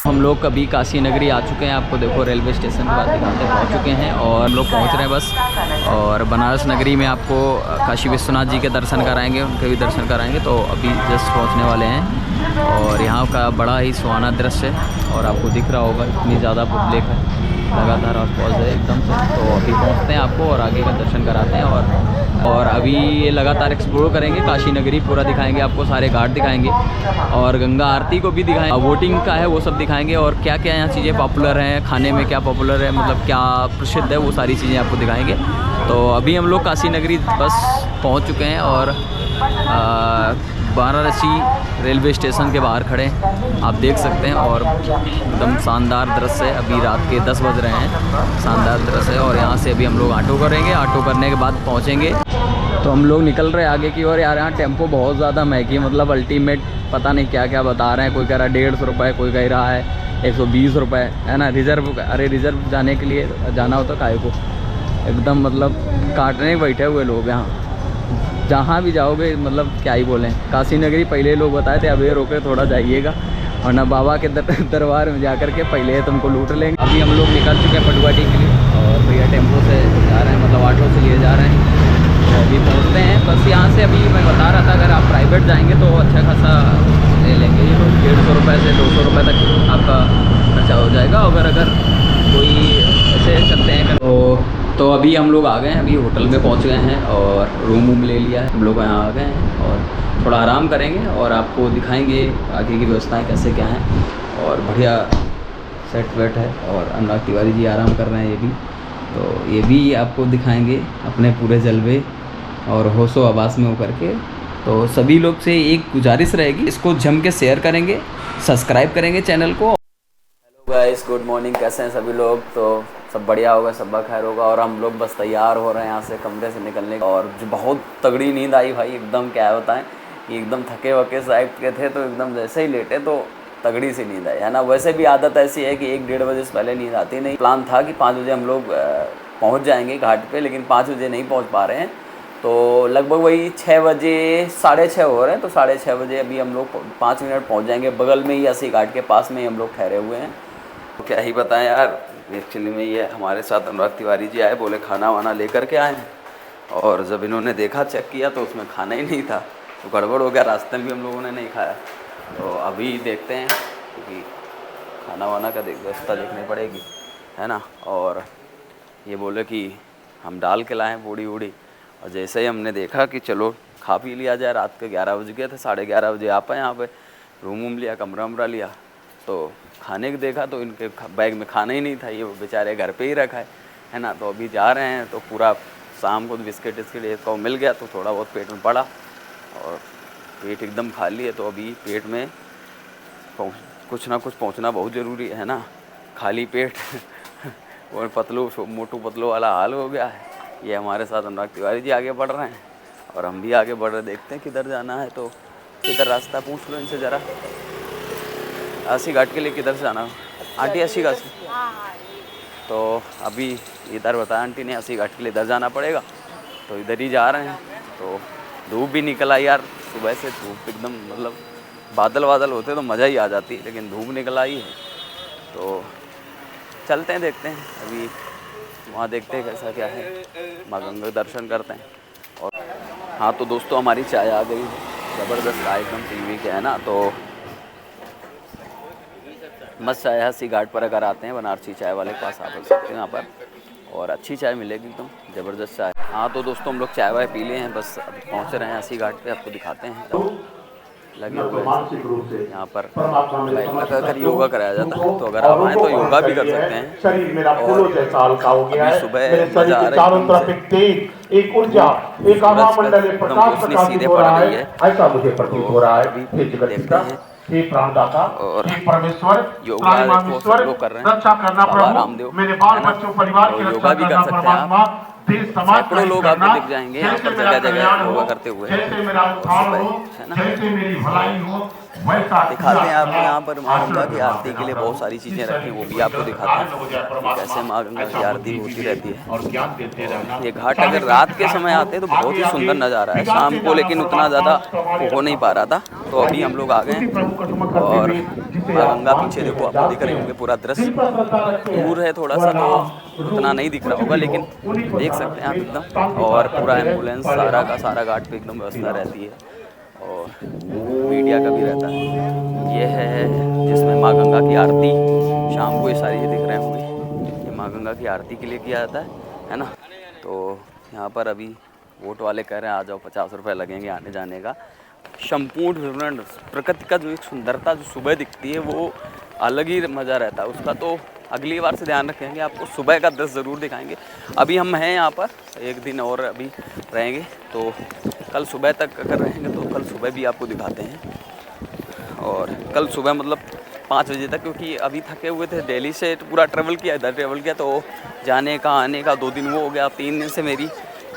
हम लोग कभी काशी नगरी आ चुके हैं, आपको देखो रेलवे स्टेशन के पास दिखाते पहुँच चुके हैं और हम लोग पहुँच रहे हैं बस। और बनारस नगरी में आपको काशी विश्वनाथ जी के दर्शन कराएंगे, उनके भी दर्शन कराएंगे। तो अभी जस्ट पहुँचने वाले हैं और यहाँ का बड़ा ही सुहाना दृश्य है और आपको दिख रहा होगा इतनी ज़्यादा पब्लिक है, लगातार आसपास है एकदम से। तो अभी पहुँचते हैं आपको और आगे का दर्शन कराते हैं और अभी ये लगातार एक्सप्लोर करेंगे काशी नगरी, पूरा दिखाएंगे आपको, सारे घाट दिखाएंगे और गंगा आरती को भी दिखाएंगे, वोटिंग का है वो सब दिखाएंगे और क्या क्या यहाँ चीज़ें पॉपुलर हैं, खाने में क्या पॉपुलर है, मतलब क्या प्रसिद्ध है, वो सारी चीज़ें आपको दिखाएंगे। तो अभी हम लोग काशी नगरी बस पहुँच चुके हैं और वाराणसी रेलवे स्टेशन के बाहर खड़े हैं, आप देख सकते हैं। और एकदम शानदार दृश्य है, अभी रात के 10 बज रहे हैं, शानदार दृश्य है। और यहाँ से अभी हम लोग ऑटो करेंगे, ऑटो करने के बाद पहुँचेंगे। तो हम लोग निकल रहे हैं आगे की ओर। यार यहाँ टेम्पो बहुत ज़्यादा महंगी, मतलब अल्टीमेट पता नहीं क्या क्या बता रहे हैं, कोई कह रहा है 150 रुपये, कोई कह रहा है 120 रुपये, है ना। रिज़र्व, अरे रिज़र्व जाने के लिए जाना होता काहे को, एकदम मतलब काटने बैठे हुए लोग यहाँ, जहाँ भी जाओगे मतलब क्या ही बोलें। काशी नगरी पहले लोग बताए थे, अब ये रोके थोड़ा जाइएगा वरना बाबा के दरबार में जाकर के पहले तुमको लूट लेंगे। अभी हम लोग निकल चुके हैं पटुआटी के लिए और भैया टेम्पो से जा रहे हैं, मतलब ऑटो से लिए जा रहे हैं। तो अभी पहुँचते हैं बस यहाँ से। अभी मैं बता रहा था अगर आप प्राइवेट जाएंगे तो अच्छा खासा ले लेंगे ये लोग, 150 रुपये से 200 रुपये तक आपका खर्चा हो जाएगा। अगर कोई ऐसे चलते हैं तो अभी हम लोग आ गए हैं, अभी होटल में पहुंच गए हैं और रूम वूम ले लिया है, हम लोग यहाँ आ गए हैं और थोड़ा आराम करेंगे और आपको दिखाएंगे आगे की व्यवस्थाएं कैसे क्या हैं। और बढ़िया सेट वेट है और अनुराग तिवारी जी आराम कर रहे हैं ये भी, तो ये भी आपको दिखाएंगे अपने पूरे जलवे और होशो आवास में होकर के। तो सभी लोग से एक गुजारिश रहेगी, इसको जम के शेयर करेंगे, सब्सक्राइब करेंगे चैनल को। हेलो गाइस, गुड मॉर्निंग, कैसे हैं सभी लोग? तो सब बढ़िया होगा, सब खैर होगा। और हम लोग बस तैयार हो रहे हैं यहाँ से कमरे से निकलने का। और जो बहुत तगड़ी नींद आई भाई, एकदम क्या बताएं कि एकदम थके वके टाइप के थे, तो एकदम जैसे ही लेटे तो तगड़ी सी नींद आई, है ना। वैसे भी आदत ऐसी है कि 1-1:30 बजे से पहले नींद आती नहीं। प्लान था कि 5 बजे हम लोग पहुँच जाएंगे घाट पे, लेकिन 5 बजे नहीं पहुँच पा रहे हैं। तो लगभग वही 6 बजे, 6:30 हो रहे हैं, तो 6:30 बजे अभी हम लोग 5 मिनट पहुँच जाएंगे। बगल में ही अस्सी घाट के पास में ही हम लोग ठहरे हुए हैं। तो क्या ही बताएं यार, एक्चुअली में ये हमारे साथ अनुराग तिवारी जी आए, बोले खाना वाना लेकर के आए हैं। और जब इन्होंने देखा, चेक किया तो उसमें खाना ही नहीं था, तो गड़बड़ हो गया, रास्ते में भी हम लोगों ने नहीं खाया। तो अभी देखते हैं क्योंकि खाना वाना का व्यवस्था देखनी पड़ेगी, है ना। और ये बोले कि हम डाल के लाएँ पूड़ी वूड़ी, और जैसे ही हमने देखा कि चलो खा पी लिया जाए, रात के 11 बज गए थे, 11:30 बजे आ पाए यहाँ पे, रूम वूम लिया, कमरा वमरा लिया। तो खाने को देखा तो इनके बैग में खाना ही नहीं था, ये बेचारे घर पे ही रखा है ना। तो अभी जा रहे हैं, तो पूरा शाम को बिस्किट विस्किट ये को मिल गया, तो थोड़ा बहुत पेट में पड़ा और पेट एकदम खाली है। तो अभी पेट में कुछ ना कुछ पहुंचना बहुत ज़रूरी है ना, खाली पेट और मोटू पतलू वाला हाल हो गया है। ये हमारे साथ अनुराग तिवारी जी आगे बढ़ रहे हैं और हम भी आगे बढ़ रहे, देखते हैं किधर जाना है। तो किधर रास्ता पूछ लो इनसे ज़रा, अस्सी घाट के लिए किधर से जाना? आंटी 80 घाट से, तो अभी इधर बताया आंटी ने 80 घाट के लिए इधर जाना पड़ेगा, तो इधर ही जा रहे हैं। तो धूप भी निकल आई यार, सुबह से धूप एकदम, मतलब बादल वादल होते तो मज़ा ही आ जाती, लेकिन धूप निकल आई है। तो चलते हैं, देखते हैं अभी वहाँ, देखते हैं कैसा क्या है, माँ गंगा दर्शन करते हैं। और हाँ तो दोस्तों, हमारी चाय आ गई, ज़बरदस्त चाय एकदम टीवी के, है ना। तो मस्त चाय है, अस्सी घाट पर अगर आते हैं बनारसी चाय वाले के पास, आप आ सकते हैं यहाँ पर, और अच्छी चाय मिलेगी एकदम ज़बरदस्त चाय। हाँ तो दोस्तों, हम लोग चाय वाय पी लिए हैं, बस अभी पहुँच रहे हैं अस्सी घाट पे, आपको दिखाते हैं। तो लगे हुए हैं यहाँ पर, अगर योगा कराया जाता है, तो अगर आप आएँ तो योगा भी कर सकते हैं। शरीर मेरा फूलों जैसा हल्का हो गया है, सुबह मेरे शरीर मज़ा आ के रहा चारों है, तरफ एक तेज, एक ऊर्जा, एक आभामंडल, एक प्रकाश प्रकाशित हो रहा है, ऐसा मुझे प्रतीत हो रहा है। हे जगदीश्वर, हे प्राणदाता, हे परमेश्वर, त्राहिमामेश्वर, रक्षा करना प्रभु, मेरे बाल बच्चों परिवार की रक्षा करना परमात्मा, सैकड़ों लोग आपको दिख जाएंगे यहाँ पर जगह जगह योगा करते हुए सुबह, है ना। दिखाते हैं आपको यहाँ पर माँ गंगा की आरती के लिए बहुत सारी चीज़ें रखी, वो भी आपको दिखाते हैं कैसे माँ गंगा की आरती होती रहती है। ये घाट अगर रात के समय आते तो बहुत ही सुंदर नज़ारा है, शाम को लेकिन उतना ज़्यादा हो नहीं पा रहा था। तो अभी हम लोग आ गए हैं और माँ गंगा पीछे देखो आपको दिख रहे होंगे, पूरा दृश्य दूर है थोड़ा सा तो उतना नहीं दिख रहा होगा, लेकिन देख सकते हैं आप एकदम। और पूरा एम्बुलेंस सारा का सारा घाट पे एकदम व्यवस्था रहती है और मीडिया का भी रहता है। ये है जिसमें माँ गंगा की आरती शाम को, ये सारी ये दिख रहे होंगे, ये माँ गंगा की आरती के लिए किया जाता है ना। तो यहाँ पर अभी वोट वाले कह रहे हैं आ जाओ, 50 रुपये लगेंगे आने जाने का। संपूर्ण विवरण प्रकृति का जो एक सुंदरता जो सुबह दिखती है वो अलग ही मज़ा रहता है उसका। तो अगली बार से ध्यान रखेंगे, आपको सुबह का दृश्य ज़रूर दिखाएंगे। अभी हम हैं यहाँ पर, एक दिन और अभी रहेंगे, तो कल सुबह तक अगर रहेंगे तो कल सुबह भी आपको दिखाते हैं। और कल सुबह मतलब 5 बजे तक, क्योंकि अभी थके हुए थे, दिल्ली से पूरा ट्रैवल किया, इधर ट्रैवल किया, तो जाने का आने का 2 दिन वो हो गया। 3 दिन से मेरी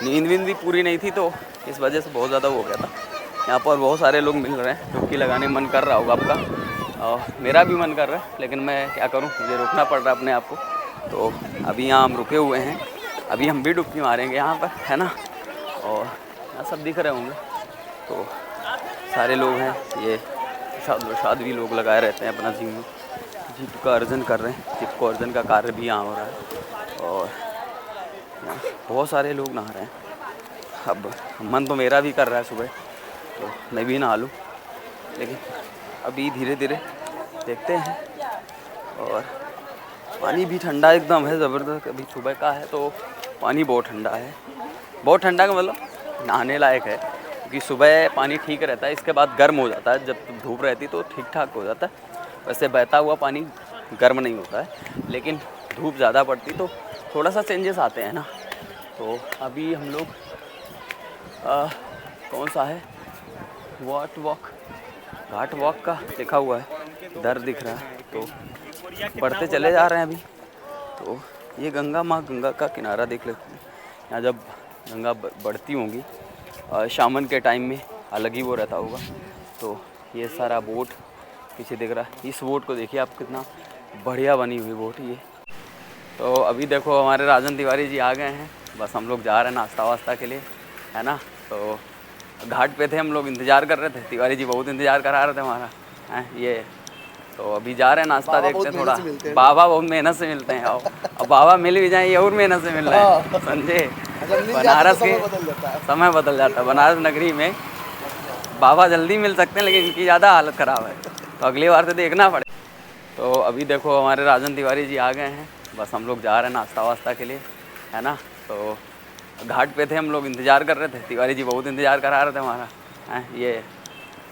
नींद भी पूरी नहीं थी, तो इस वजह से बहुत ज़्यादा हो गया था। यहाँ पर बहुत सारे लोग मिल रहे हैं, डुबकी लगाने मन कर रहा होगा आपका, और मेरा भी मन कर रहा है, लेकिन मैं क्या करूँ, मुझे रोकना पड़ रहा है अपने आप को। तो अभी यहाँ हम रुके हुए हैं, अभी हम भी डुबकी मारेंगे यहाँ पर, है ना। और यहाँ सब दिख रहे होंगे, तो सारे लोग हैं, ये साध्वी लोग लगाए रहते हैं अपना जीप का अर्जन कर रहे हैं, जीप को अर्जन का कार्य भी यहाँ हो रहा है। और बहुत सारे लोग नहा रहे हैं। अब मन तो मेरा भी कर रहा है सुबह, तो मैं भी नहा लूँ, लेकिन अभी धीरे धीरे देखते हैं। और पानी भी ठंडा एकदम है, ज़बरदस्त। अभी सुबह का है तो पानी बहुत ठंडा है, बहुत ठंडा का मतलब नहाने लायक है, क्योंकि सुबह पानी ठीक रहता है, इसके बाद गर्म हो जाता है। जब धूप रहती तो ठीक ठाक हो जाता है, वैसे बहता हुआ पानी गर्म नहीं होता है, लेकिन धूप ज़्यादा पड़ती तो थोड़ा सा चेंजेस आते हैं ना। तो अभी हम लोग कौन सा है, घाट वॉक का लिखा हुआ है, इधर दिख रहा है, तो बढ़ते चले जा रहे हैं अभी। तो ये गंगा माँ गंगा का किनारा देख लेते हैं। यहाँ जब गंगा बढ़ती होंगी शामन के टाइम में, अलग ही वो रहता होगा। तो ये सारा बोट पीछे दिख रहा है, इस बोट को देखिए आप, कितना बढ़िया बनी हुई बोट ये। तो अभी देखो हमारे राजन तिवारी जी आ गए हैं, बस हम लोग जा रहे हैं नाश्ता वास्ता के लिए, है ना। तो घाट पे थे हम लोग, इंतज़ार कर रहे थे, तिवारी जी बहुत इंतज़ार करा रहे थे हमारा, हैं ये। तो अभी जा रहे हैं, नाश्ता देखते हैं थोड़ा। बाबा बहुत मेहनत से मिलते हैं, और बाबा मिल भी जाए ये और मेहनत से मिल रहे हैं, समझे। बनारस के समय बदल जाता है, बनारस नगरी में बाबा जल्दी मिल सकते हैं, लेकिन इनकी ज़्यादा हालत ख़राब है, तो अगली बार से देखना पड़े। तो अभी देखो हमारे राजन तिवारी जी आ गए हैं, बस हम लोग जा रहे हैं नाश्ता वास्ता के लिए, है ना। तो घाट पे थे हम लोग, इंतज़ार कर रहे थे, तिवारी जी बहुत इंतज़ार करा रहे थे हमारा, हैं ये।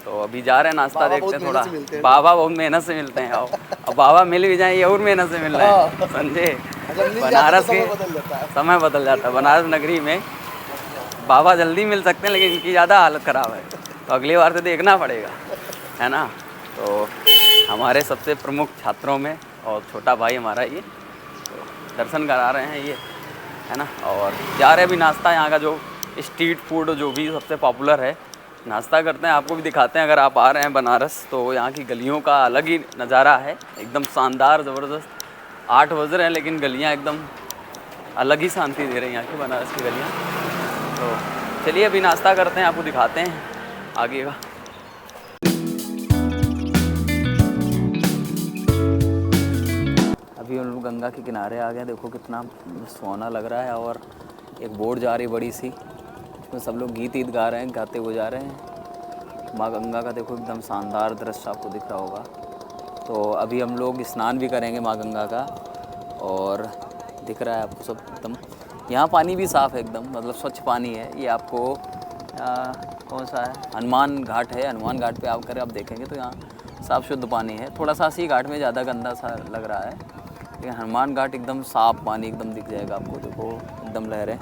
तो अभी जा रहे हैं, नाश्ता देखते हैं थोड़ा। बाबा बहुत मेहनत से मिलते हैं, और बाबा मिल भी जाए ये और मेहनत से मिल रहे हैं, समझे। बनारस के समय बदल जाता है, बनारस नगरी में बाबा जल्दी मिल सकते हैं, लेकिन इनकी ज़्यादा हालत ख़राब है, तो अगली बार से देखना पड़ेगा, है ना। तो हमारे सबसे प्रमुख छात्रों में और छोटा भाई हमारा ये, तो दर्शन करा रहे हैं ये, है ना। और जा रहे अभी नाश्ता, यहाँ का जो स्ट्रीट फूड जो भी सबसे पॉपुलर है, नाश्ता करते हैं, आपको भी दिखाते हैं। अगर आप आ रहे हैं बनारस तो यहाँ की गलियों का अलग ही नज़ारा है, एकदम शानदार ज़बरदस्त। 8 बज रहे हैं, लेकिन गलियाँ एकदम अलग ही शांति दे रही हैं यहाँ की बनारस की गलियाँ। तो चलिए अभी नाश्ता करते हैं, आपको दिखाते हैं आगे का। अभी हम लोग गंगा के किनारे आ गए, देखो कितना सुहाना लग रहा है। और एक बोट जा रही बड़ी सी, उसमें सब लोग गीत गा रहे हैं, गाते हुए जा रहे हैं। माँ गंगा का देखो एकदम शानदार दृश्य आपको दिख रहा होगा। तो अभी हम लोग स्नान भी करेंगे माँ गंगा का, और दिख रहा है आपको सब एकदम। यहाँ पानी भी साफ़ है एकदम, मतलब स्वच्छ पानी है। ये आपको कौन सा है, हनुमान घाट है। हनुमान घाट पे आकर आप देखेंगे तो यहाँ साफ़ शुद्ध पानी है। थोड़ा सा सी घाट में ज़्यादा गंदा सा लग रहा है, लेकिन हनुमान घाट एकदम साफ़ पानी एकदम दिख जाएगा आपको। देखो एकदम लहरें,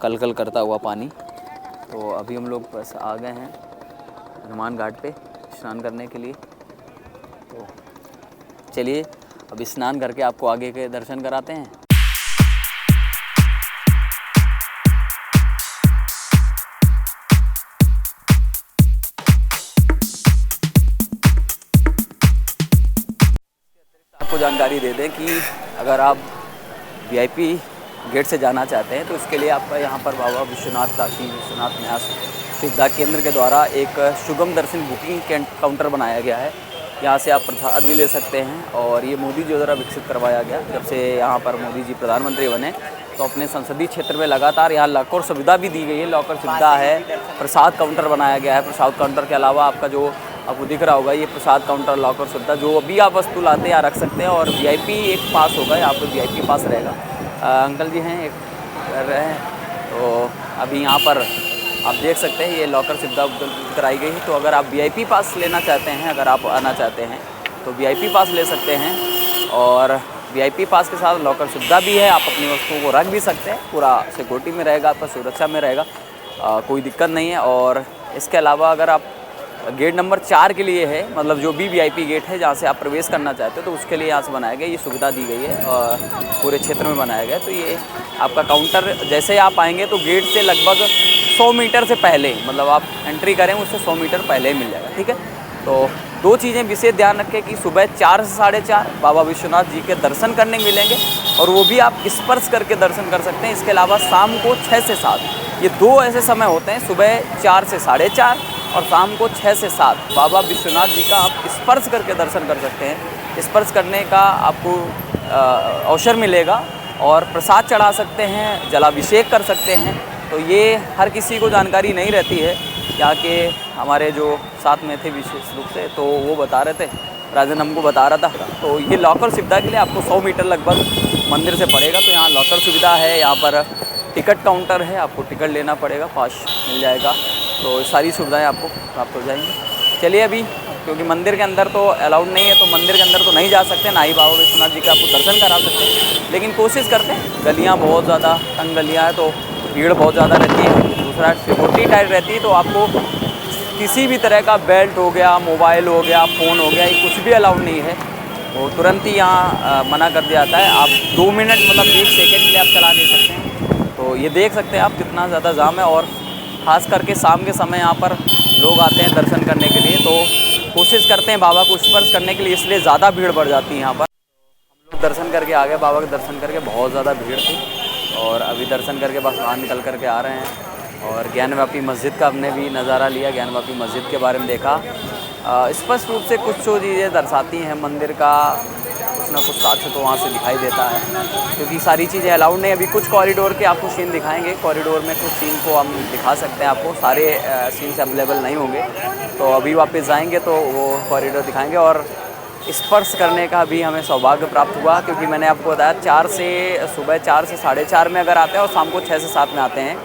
कल कल करता हुआ पानी। तो अभी हम लोग बस आ गए हैं हनुमान घाट पे स्नान करने के लिए। तो चलिए अभी स्नान करके आपको आगे के दर्शन कराते हैं। जानकारी दे दें कि अगर आप VIP गेट से जाना चाहते हैं तो इसके लिए आपका यहाँ पर बाबा विश्वनाथ काशी विश्वनाथ न्यास सुविधा केंद्र के द्वारा एक सुगम दर्शन बुकिंग काउंटर बनाया गया है। यहाँ से आप प्रसाद भी ले सकते हैं और ये मोदी जी द्वारा विकसित करवाया गया। जब से यहाँ पर मोदी जी प्रधानमंत्री बने तो अपने संसदीय क्षेत्र में लगातार यहाँ लॉकर सुविधा भी दी गई है। लॉकर सुविधा है, प्रसाद काउंटर बनाया गया है। प्रसाद काउंटर के अलावा आपका जो आपको दिख रहा होगा ये प्रसाद काउंटर लॉकर सुविधा, जो अभी आप वस्तु लाते हैं यहाँ रख सकते हैं। और VIP एक पास होगा, यहाँ पर VIP पास रहेगा। अंकल जी हैं एक कर रहे हैं, तो अभी यहाँ पर आप देख सकते हैं ये लॉकर सुविधा उपलब्ध कराई गई है। तो अगर आप VIP पास लेना चाहते हैं, अगर आप आना चाहते हैं तो VIP पास ले सकते हैं। और VIP पास के साथ लॉकर सुविधा भी है, आप अपनी वस्तुओं को रख भी सकते हैं। पूरा सिक्योरिटी में रहेगा, आपका सुरक्षा में रहेगा, कोई दिक्कत नहीं है। और इसके अलावा अगर आप गेट नंबर 4 के लिए है, मतलब जो भी VIP गेट है जहाँ से आप प्रवेश करना चाहते हो, तो उसके लिए यहाँ से बनाया गया, ये सुविधा दी गई है और पूरे क्षेत्र में बनाया गया। तो ये आपका काउंटर जैसे आप आएंगे तो गेट से लगभग 100 मीटर से पहले, मतलब आप एंट्री करें उससे 100 मीटर पहले ही मिल जाएगा। ठीक है, तो 2 चीज़ें विशेष ध्यान रखें कि सुबह 4 से 4:30 बाबा विश्वनाथ जी के दर्शन करने मिलेंगे और वो भी आप स्पर्श करके दर्शन कर सकते हैं। इसके अलावा शाम को 6 से 7, ये 2 ऐसे समय होते हैं, सुबह 4 से 4:30 और शाम को 6 से 7 बाबा विश्वनाथ जी का आप स्पर्श करके दर्शन कर सकते हैं। स्पर्श करने का आपको अवसर मिलेगा और प्रसाद चढ़ा सकते हैं, जलाभिषेक कर सकते हैं। तो ये हर किसी को जानकारी नहीं रहती है। यहाँ के हमारे जो साथ में थे विशेष रूप से, तो वो बता रहे थे, राजन हमको बता रहा था। तो ये लॉकर सुविधा के लिए आपको 100 मीटर लगभग मंदिर से पड़ेगा। तो यहाँ लॉकर सुविधा है, यहाँ पर टिकट काउंटर है, आपको टिकट लेना पड़ेगा, पास मिल जाएगा। तो सारी सुविधाएं आपको प्राप्त हो जाएंगी। चलिए अभी, क्योंकि मंदिर के अंदर तो अलाउड नहीं है, तो मंदिर के अंदर तो नहीं जा सकते, ना ही बाबा विश्वनाथ जी का आपको दर्शन करा सकते हैं। लेकिन कोशिश करते हैं, गलियाँ बहुत ज़्यादा तंग गलियाँ हैं तो भीड़ बहुत ज़्यादा रहती है। दूसरा सिक्योरिटी टाइट रहती है, तो आपको किसी भी तरह का बेल्ट हो गया, मोबाइल हो गया, फ़ोन हो गया, ये कुछ भी अलाउड नहीं है। वो तुरंत ही यहाँ मना कर दिया जाता है। आप 2 मिनट मतलब 1 सेकेंड के लिए आप चला नहीं सकते हैं। तो ये देख सकते हैं आप कितना ज़्यादा जाम है और ख़ास करके शाम के समय यहाँ पर लोग आते हैं दर्शन करने के लिए। तो कोशिश करते हैं बाबा को स्पर्श करने के लिए, इसलिए ज़्यादा भीड़ बढ़ जाती है यहाँ पर। हम लोग दर्शन करके आ गए, बाबा के दर्शन करके बहुत ज़्यादा भीड़ थी और अभी दर्शन करके बस बाहर निकल करके आ रहे हैं। और ज्ञानव्यापी मस्जिद का हमने भी नज़ारा लिया, ज्ञानव्यापी मस्जिद के बारे में देखा। स्पष्ट रूप से कुछ जो चीज़ें दर्शाती हैं मंदिर का, कुछ ना कुछ साक्ष्य तो वहाँ से दिखाई देता है, क्योंकि सारी चीज़ें अलाउड नहीं। अभी कुछ कॉरिडोर के आपको सीन दिखाएंगे, कॉरिडोर में कुछ सीन को हम दिखा सकते हैं आपको, सारे सीन्स अवेलेबल नहीं होंगे। तो अभी वापस जाएंगे तो वो कॉरिडोर दिखाएंगे। और स्पर्श करने का भी हमें सौभाग्य प्राप्त हुआ, क्योंकि मैंने आपको बताया सुबह 4 से 4:30 में अगर आते हैं और शाम को 6 से 7 में आते हैं,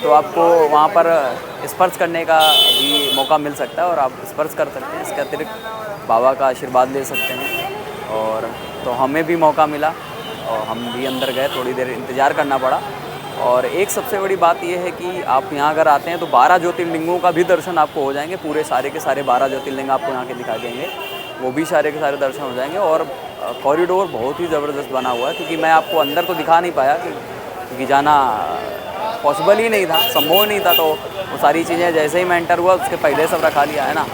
तो आपको वहाँ पर स्पर्श करने का भी मौका मिल सकता है और आप स्पर्श कर सकते हैं। इसके अतिरिक्त बाबा का आशीर्वाद ले सकते हैं। और तो हमें भी मौका मिला और हम भी अंदर गए, थोड़ी देर इंतज़ार करना पड़ा। और एक सबसे बड़ी बात यह है कि आप यहाँ अगर आते हैं तो 12 ज्योतिर्लिंगों का भी दर्शन आपको हो जाएंगे। पूरे सारे के सारे 12 ज्योतिर्लिंग आपको यहाँ के दिखा देंगे, वो भी सारे के सारे दर्शन हो जाएंगे। और कॉरिडोर बहुत ही ज़बरदस्त बना हुआ है, क्योंकि मैं आपको अंदर तो दिखा नहीं पाया क्योंकि जाना पॉसिबल ही नहीं था, संभव नहीं था। तो वो सारी चीज़ें जैसे ही मैं एंटर हुआ उसके पहले सब रखा लिया है ना।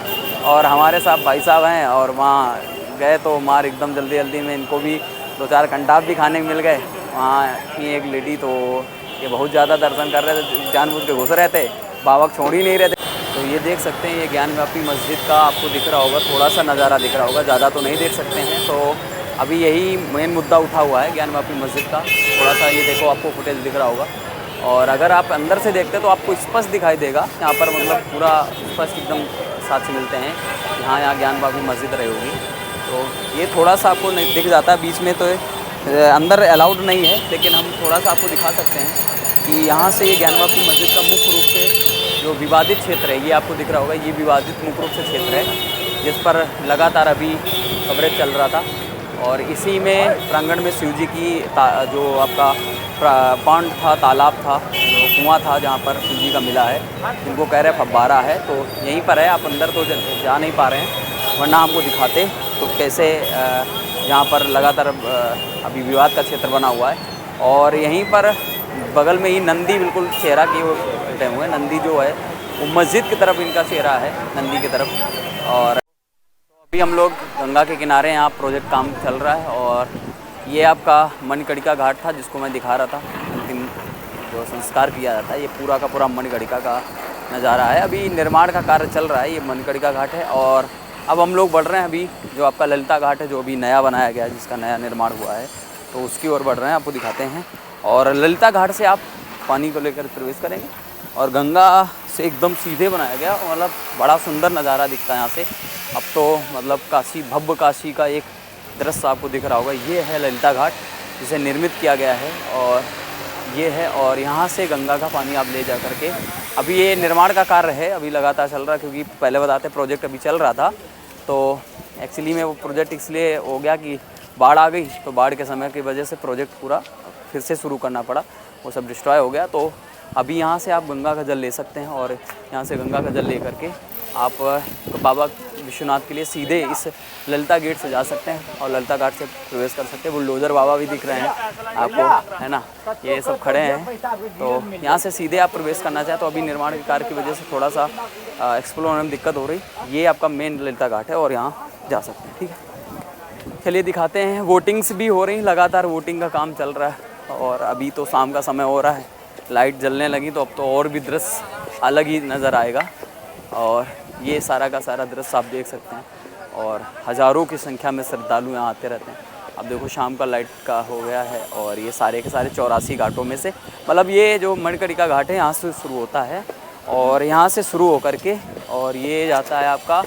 और हमारे साथ भाई साहब हैं और वहाँ गए तो मार एकदम जल्दी जल्दी में इनको भी 2-4 कंटाप भी खाने मिल गए। वहाँ की एक लेडी, तो ये बहुत ज़्यादा दर्शन कर रहे थे, जानबूझ के घुस रहे थे, बाबा छोड़ ही नहीं रहे थे। तो ये देख सकते हैं, ये ज्ञानव्यापी मस्जिद का आपको दिख रहा होगा, थोड़ा सा नज़ारा दिख रहा होगा, ज़्यादा तो नहीं देख सकते हैं। तो अभी यही मेन मुद्दा उठा हुआ है ज्ञानव्यापी मस्जिद का। थोड़ा सा ये देखो, आपको फुटेज दिख रहा होगा। और अगर आप अंदर से देखते तो आपको स्पष्ट दिखाई देगा यहाँ पर, मतलब पूरा स्पष्ट एकदम साक्ष्य मिलते हैं। यहाँ ज्ञानव्यापी मस्जिद रही होगी, तो ये थोड़ा सा आपको नहीं दिख जाता है बीच में, तो अंदर अलाउड नहीं है। लेकिन हम थोड़ा सा आपको दिखा सकते हैं कि यहाँ से ये ज्ञानव्यापी मस्जिद का मुख्य रूप से जो विवादित क्षेत्र है, ये आपको दिख रहा होगा, ये विवादित मुख्य रूप से क्षेत्र है जिस पर लगातार अभी कवरेज चल रहा था। और इसी में प्रांगण में शिव जी की जो आपका पॉन्ड था, तालाब था, जो कुआं था जहाँ पर शिव जी का मिला है, जिनको कह रहे हैं फव्वारा है, तो यहीं पर है। आप अंदर तो जा नहीं पा रहे हैं, वरना हमको दिखाते तो कैसे यहाँ पर लगातार अभी विवाद का क्षेत्र बना हुआ है। और यहीं पर बगल में ही नंदी बिल्कुल चेहरा किए बैठे हुए हैं। नंदी जो है वो मस्जिद की तरफ इनका चेहरा है, नंदी की तरफ। और अभी हम लोग गंगा के किनारे यहाँ प्रोजेक्ट काम चल रहा है और ये आपका मणिकर्णिका घाट था जिसको मैं दिखा रहा था। अंतिम जो संस्कार किया जाता है ये पूरा का पूरा मणिकर्णिका का नज़ारा है। अभी निर्माण का कार्य चल रहा है। ये मणिकर्णिका घाट है और अब हम लोग बढ़ रहे हैं अभी जो आपका ललिता घाट है जो अभी नया बनाया गया है, जिसका नया निर्माण हुआ है, तो उसकी ओर बढ़ रहे हैं, आपको दिखाते हैं। और ललिता घाट से आप पानी को लेकर प्रवेश करेंगे और गंगा से एकदम सीधे बनाया गया, मतलब बड़ा सुंदर नज़ारा दिखता है यहाँ से। अब तो मतलब काशी, भव्य काशी का एक दृश्य आपको दिख रहा होगा। ये है ललिता घाट जिसे निर्मित किया गया है और ये है, और यहाँ से गंगा का पानी आप ले जा करके, अभी ये निर्माण का कार्य है, अभी लगातार चल रहा है, क्योंकि पहले बताते प्रोजेक्ट अभी चल रहा था, तो एक्चुअली में वो प्रोजेक्ट इसलिए हो गया कि बाढ़ आ गई, तो बाढ़ के समय की वजह से प्रोजेक्ट पूरा फिर से शुरू करना पड़ा, वो सब डिस्ट्रॉय हो गया। तो अभी यहाँ से आप गंगा का जल ले सकते हैं और यहाँ से गंगा का जल ले करके आप बाबा विश्वनाथ के लिए सीधे इस ललिता गेट से जा सकते हैं और ललिता घाट से प्रवेश कर सकते हैं। बुलडोज़र बाबा भी दिख रहे हैं आपको, है ना, ये सब खड़े हैं। तो यहाँ से सीधे आप प्रवेश करना चाहें तो अभी निर्माण के कार्य की वजह से थोड़ा सा एक्सप्लोर होने में दिक्कत हो रही। ये आपका मेन ललिता घाट है और यहाँ जा सकते हैं, ठीक है। चलिए दिखाते हैं। वोटिंग्स भी हो रही, लगातार वोटिंग का काम चल रहा है और अभी तो शाम का समय हो रहा है, लाइट जलने लगी, तो अब तो और भी दृश्य अलग ही नज़र आएगा। और ये सारा का सारा दृश्य आप देख सकते हैं और हज़ारों की संख्या में श्रद्धालु यहाँ आते रहते हैं। अब देखो शाम का लाइट का हो गया है और ये सारे के सारे 84 घाटों में से, मतलब ये जो मणिकर्णिका घाट है यहाँ से शुरू होता है और यहाँ से शुरू होकर के और ये जाता है आपका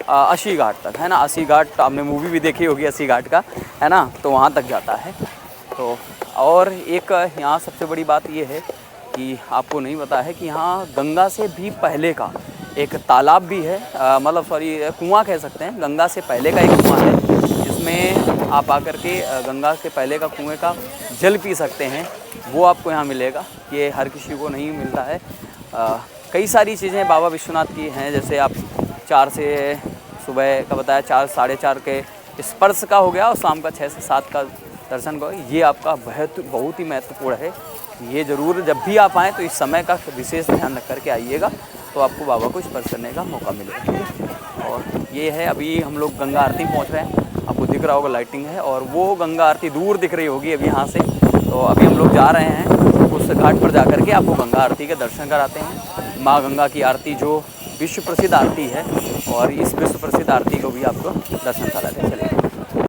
80 घाट तक, है ना। 80 घाट आपने मूवी भी देखी होगी 80 घाट का, है ना, तो वहाँ तक जाता है। तो और एक यहाँ सबसे बड़ी बात ये है कि आपको नहीं पता है कि यहाँ गंगा से भी पहले का एक तालाब भी है, मतलब सॉरी कुआं कह सकते हैं। गंगा से पहले का एक कुआं है जिसमें आप आकर के गंगा से पहले का कुएं का जल पी सकते हैं, वो आपको यहाँ मिलेगा। ये हर किसी को नहीं मिलता है। कई सारी चीज़ें बाबा विश्वनाथ की हैं, जैसे आप 4 से सुबह का बताया 4 साढ़े 4 के स्पर्श का हो गया और शाम का 6 से 7 का दर्शन का। ये आपका बहुत ही महत्वपूर्ण है। ये ज़रूर जब भी आप आएँ तो इस समय का विशेष ध्यान रख करके आइएगा, तो आपको बाबा को स्पर्श करने का मौका मिलेगा। और ये है, अभी हम लोग गंगा आरती पहुंच रहे हैं, आपको दिख रहा होगा लाइटिंग है, और वो गंगा आरती दूर दिख रही होगी अभी यहाँ से। तो अभी हम लोग जा रहे हैं उस घाट पर जा कर के आपको गंगा आरती के दर्शन कराते हैं। माँ गंगा की आरती जो विश्व प्रसिद्ध आरती है, और इस विश्व प्रसिद्ध आरती को भी आपको दर्शन कराते हैं। चलिए।